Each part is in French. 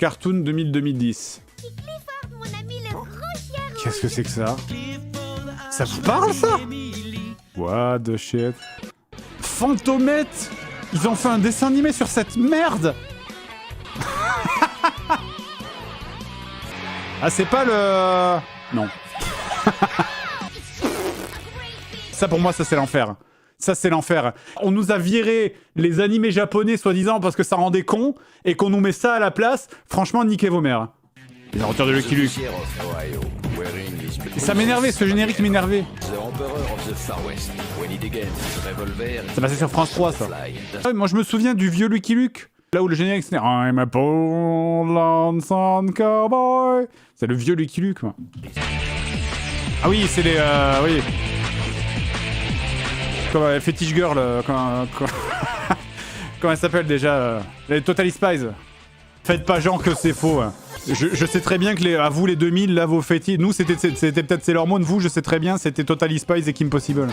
Cartoon 2000-2010. Qu'est-ce que c'est que ça? Ça vous parle, ça? What the shit? Fantomette! Ils ont fait un dessin animé sur cette merde! Ah, c'est pas le... Non. Ça, pour moi, ça, c'est l'enfer. Ça, c'est l'enfer. On nous a viré les animés japonais, soi-disant, parce que ça rendait con, et qu'on nous met ça à la place. Franchement, niquez vos mères. Il a retiré de Lucky Luke. Et ça m'énervait, ce générique m'énervait. Ça passait sur France 3, ça. Ouais, moi, je me souviens du vieux Lucky Luke. Là où le générique c'était I'm a poor lonesome cowboy. C'est le vieux Lucky Luke, moi. Ah oui, c'est les... oui. Comme Fetish Girl, comment elle s'appelle déjà les Totally Spies. Faites pas genre que c'est faux. Hein. Je sais très bien que à vous les 2000, là vos fétiches... Nous c'était peut-être Sailor Moon, vous je sais très bien c'était Totally Spies et Kim Possible.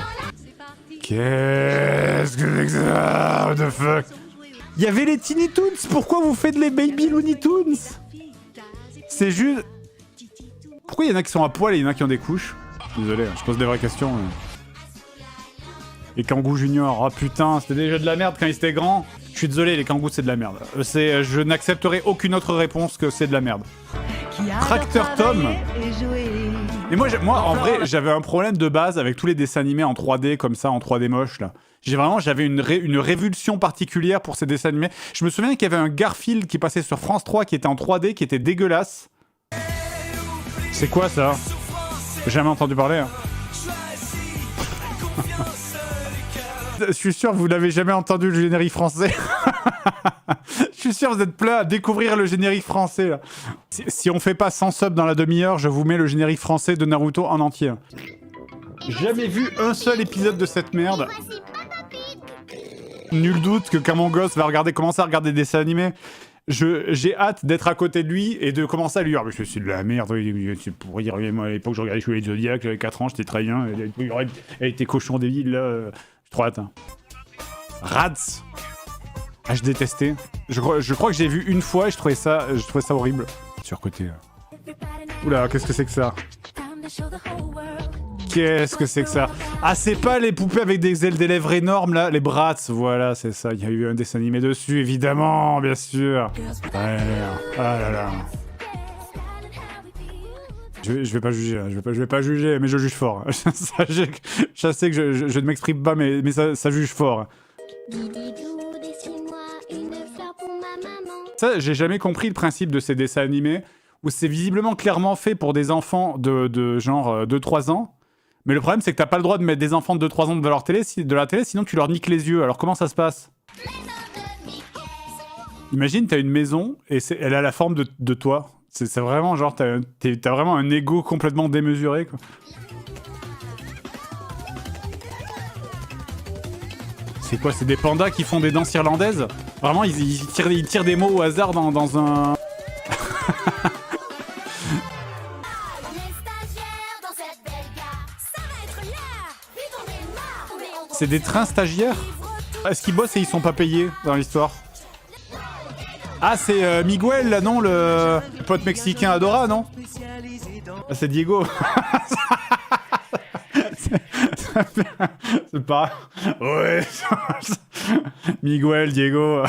Qu'est-ce que c'est que ça? What the fuck? Il y avait les Tiny Toons, pourquoi vous faites les Baby Looney Tunes? C'est juste... Pourquoi il y en a qui sont à poil et il y en a qui ont des couches? Désolé, je pose des vraies questions. Les Kangoo Junior, oh putain, c'était déjà de la merde quand ils étaient grands. Je suis désolé, les Kangoo c'est de la merde. Je n'accepterai aucune autre réponse que c'est de la merde. Tracteur Tom. Et moi en vrai, j'avais un problème de base avec tous les dessins animés en 3D comme ça, en 3D moche là. J'avais une révulsion particulière pour ces dessins animés. Je me souviens qu'il y avait un Garfield qui passait sur France 3 qui était en 3D, qui était dégueulasse. C'est quoi ça? J'ai jamais entendu parler. Hein. Je suis sûr que vous n'avez jamais entendu le générique français. Je suis sûr que vous êtes plein à découvrir le générique français. Là. Si on fait pas 100 subs dans la demi-heure, je vous mets le générique français de Naruto en entier. Jamais vu un seul épisode de cette merde. Nul doute que quand mon gosse va commencer à regarder des dessins animés, j'ai hâte d'être à côté de lui et de commencer à lui dire mais c'est de la merde, c'est pour dire moi à l'époque je regardais Chevalier de Zodiac, j'avais 4 ans, j'étais très bien, elle était cochon des villes là, j'ai trop hâte. Hein. Rats. Ah, je détestais. Je crois que j'ai vu une fois et je trouvais ça horrible. Surcoté. Oula, qu'est-ce que c'est que ça? Qu'est-ce que c'est que ça? Ah, c'est pas les poupées avec des ailes, des lèvres énormes, là? Les Bratz, voilà, c'est ça. Il y a eu un dessin animé dessus, évidemment, bien sûr. Ouais, ah là là. Je vais pas juger, hein. Je vais pas juger, mais je juge fort. Je sais que je ne m'exprime pas, mais ça juge fort. Ça, j'ai jamais compris le principe de ces dessins animés, où c'est visiblement clairement fait pour des enfants de genre 2-3 ans. Mais le problème, c'est que t'as pas le droit de mettre des enfants de 2-3 ans de la télé, sinon tu leur niques les yeux. Alors comment ça se passe? Imagine, t'as une maison, et elle a la forme de toi. C'est vraiment genre, t'as vraiment un ego complètement démesuré, quoi. C'est quoi? C'est des pandas qui font des danses irlandaises? Vraiment, ils tirent des mots au hasard dans un... C'est des trains stagiaires? Est-ce qu'ils bossent et ils sont pas payés dans l'histoire? Ah, c'est Miguel, là, non? Le pote mexicain Adora, non? Ah, c'est Diego. C'est pas... Ouais. Miguel, Diego.